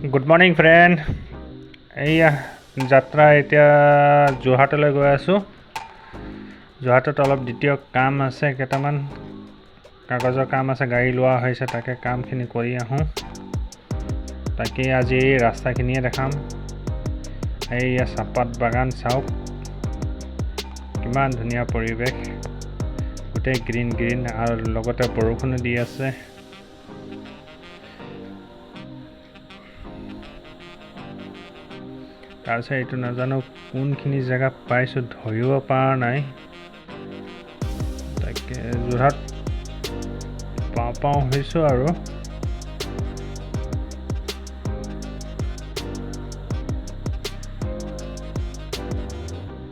Good morning friend. এইয়া যাত্ৰা এতিয়া যোৰহাটলৈ গৈ আছোঁ। যোৰহাটত অলপ দ্বিতীয় কাম আছে, কেইটামান কাগজৰ কাম আছে, গাড়ী লোৱা হৈছে, তাকে কামখিনি কৰি আহোঁ। তাকে আজি ৰাস্তাখিনিয়ে দেখাম। এইয়া চাহপাত বাগান চাওক, কিমান ধুনীয়া পৰিৱেশ, গোটেই গ্ৰীণ গ্ৰীণ, আৰু লগতে বৰষুণো দি আছে। তাৰপিছত এইটো নাজানো কোনখিনি জেগা পাইছোঁ, ধৰিব পৰা নাই। তাকে যোৰহাট পাওঁ হৈছোঁ আৰু।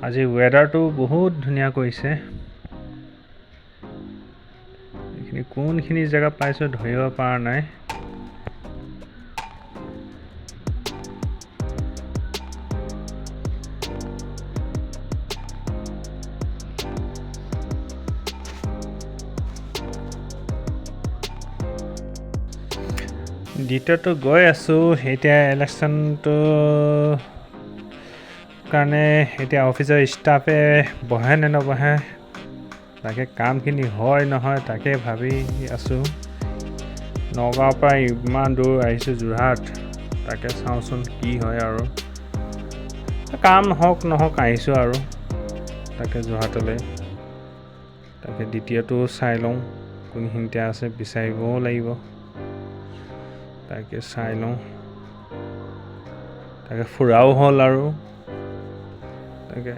আজি ৱেডাৰটো বহুত ধুনীয়া কৰিছে। এইখিনি কোনখিনি জেগা পাইছোঁ ধৰিব পৰা নাই। দ্বিতীয়টো গৈ আছোঁ। এতিয়া ইলেকশ্যনটো কাৰণে এতিয়া অফিচৰ ষ্টাফে বহে নে নবহে, তাকে কামখিনি হয় নহয় তাকে ভাবি আছোঁ। নগাঁৱৰ পৰা ইমান দূৰ আহিছোঁ যোৰহাট, তাকে চাওঁচোন কি হয় আৰু। কাম হওক নহওক আহিছোঁ আৰু তাকে যোৰহাটলৈ। তাকে দ্বিতীয়টো চাই লওঁ কোনখিনিতে আছে, বিচাৰিবও লাগিব। তাকে চাই লওঁ, তাকে ফুৰাও হ'ল আৰু। তাকে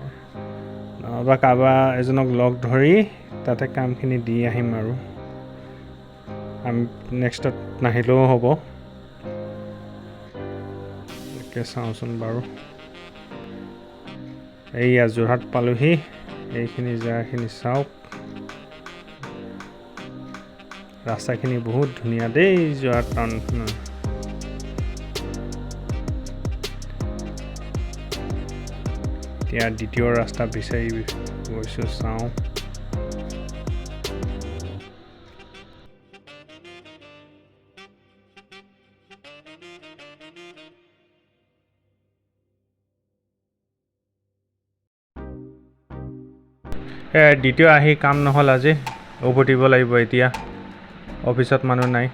নহ'বা কাৰোবাৰ এজনক লগ ধৰি তাতে কামখিনি দি আহিম আৰু। আমি নেক্সটত নাহিলেও হ'ব। তাকে চাওঁচোন বাৰু। এইয়া যোৰহাট পালোহি। এইখিনি জেগাখিনি চাওক, ৰাস্তাখিনি বহুত ধুনীয়া দেই যোৰহাট টাউনখনৰ। এতিয়া দ্বিতীয় ৰাস্তা বিচাৰি গৈছোঁ, চাওঁ। দ্বিতীয় আহি কাম নহ'ল আজি, উভতিব লাগিব এতিয়া। অফিচত মানুহ নাই।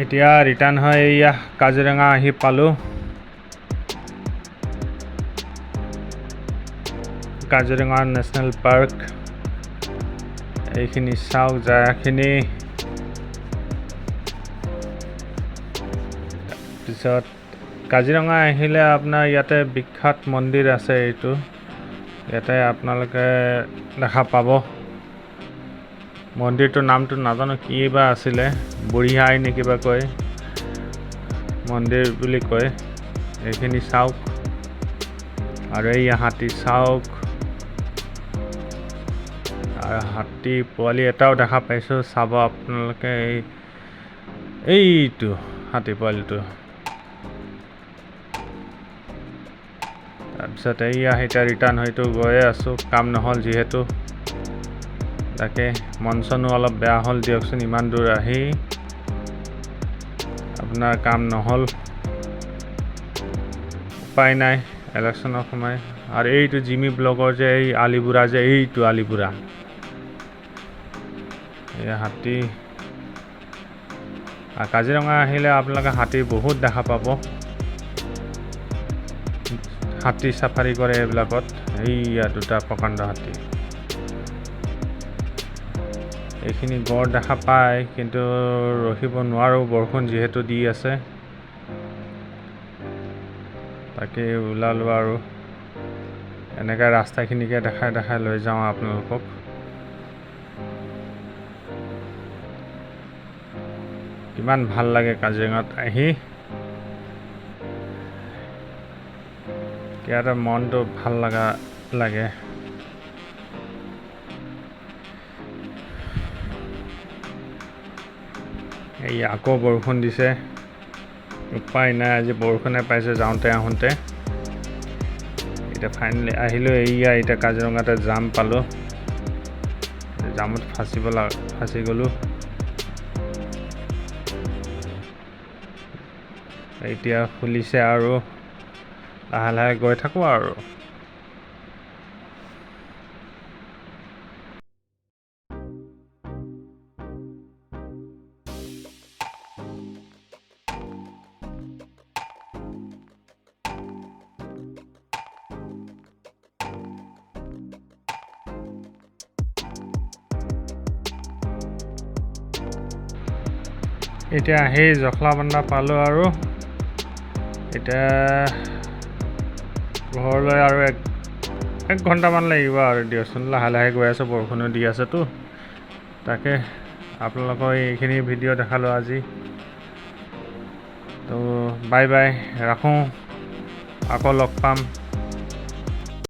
এতিয়া ৰিটাৰ্ণ হৈ এয়া কাজিৰঙা আহি পালোঁ। কাজিৰঙা নেশ্যনেল পাৰ্ক, এইখিনি চাওক জেগাখিনি। তাৰপিছত কাজিৰঙা আহিলে আপোনাৰ ইয়াতে বিখ্যাত মন্দিৰ আছে, এইটো ইয়াতে আপোনালোকে দেখা পাব। মন্দিৰটোৰ নামটো নাজানো কি বা আছিলে, বুঢ়ী আই নে কিবা কয়, মন্দিৰ বুলি কয়। এইখিনি চাওক, আৰু এই হাতী চাওক, আৰু হাতী পোৱালি এটাও দেখা পাইছোঁ, চাব আপোনালোকে। এইটো হাতী পোৱালিটো। তাৰপিছত এইয়া এতিয়া ৰিটাৰ্ণ হয়তো গৈয়ে আছোঁ, কাম নহ'ল যিহেতু। তাকে মন চনো অলপ বেয়া হ'ল দিয়কচোন, ইমান দূৰ আহি আপোনাৰ কাম নহ'ল। উপায় নাই, ইলেকশ্যনৰ সময়। আৰু এইটো জিমি ব্লগৰ যে এই আলিপুৰা যে, এইটো আলিপুৰা, এয়া হাতী। আৰু কাজিৰঙা আহিলে আপোনালোকে হাতী বহুত দেখা পাব। হাতী চাফাৰী কৰে এইবিলাকত। এইয়া দুটা প্ৰকাণ্ড হাতী। এইখিনি গড় দেখা পায়, কিন্তু ৰখিব নোৱাৰোঁ, বৰষুণ যিহেতু দি আছে। তাকে ওলালোঁ আৰু এনেকৈ ৰাস্তাখিনিকে দেখাই লৈ যাওঁ আপোনালোকক। কিমান ভাল লাগে কাজিৰঙাত আহি, ইয়াতে মনটো ভাল লাগে। এই আকৌ বৰষুণ দিছে, উপায় নাই, আজি বৰষুণে পাইছোঁ যাওঁতে আহোঁতে। এতিয়া ফাইনেলি আহিলোঁ। এইয়া এতিয়া কাজিৰঙাতে জাম পালোঁ, জামত ফাঁচি গ'লোঁ। এতিয়া খুলিছে আৰু লাহে লাহে গৈ থাকোঁ আৰু এতিয়া আহি জখলাবন্ধা পালোঁ আৰু এতিয়া ঘৰলৈ আৰু এক ঘণ্টামান লাগিব আৰু দিয়কচোন লাহে লাহে গৈ আছোঁ বৰষুণো দি আছেতো তাকে আপোনালোকৰ এইখিনি ভিডিঅ' দেখালোঁ আজি তো বাই বাই ৰাখোঁ আকৌ লগ পাম